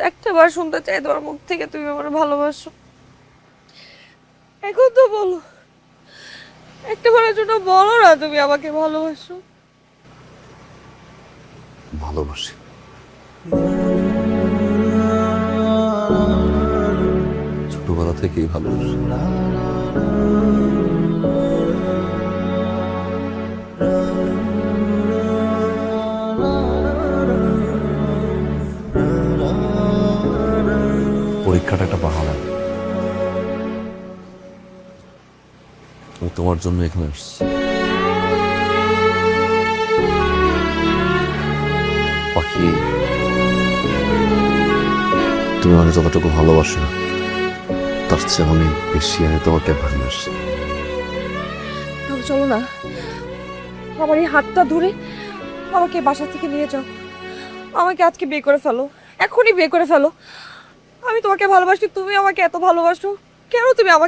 একটা বার শুনতে চাই তোমার মুখ থেকে তুমি আমার ভালোবাসো। এখন তো বলো, একটা বারের জন্য বলো না তুমি আমাকে ভালোবাসো। ভালোবাসি। ছোটবেলা থেকেই ভালোবাসি। পরীক্ষাটা একটা বাহানা। আমি তোমার জন্য এখানে আসছি। পাখি, তুমি আমাকে যতটুকু ভালোবাসো তার চেয়ে অনেক বেশি আমি তোমাকে ভালোবাসি। তাহলে চলো না, আমার এই হাতটা ধরে আমাকে বাসা থেকে নিয়ে যাও। আমাকে আজকে বিয়ে করে ফেলো, এখনই বিয়ে করে ফেলো। আমি তোমাকে ভালোবাসি, তুমি আমাকে এত ভালোবাসো, কেন তুমি আমাকে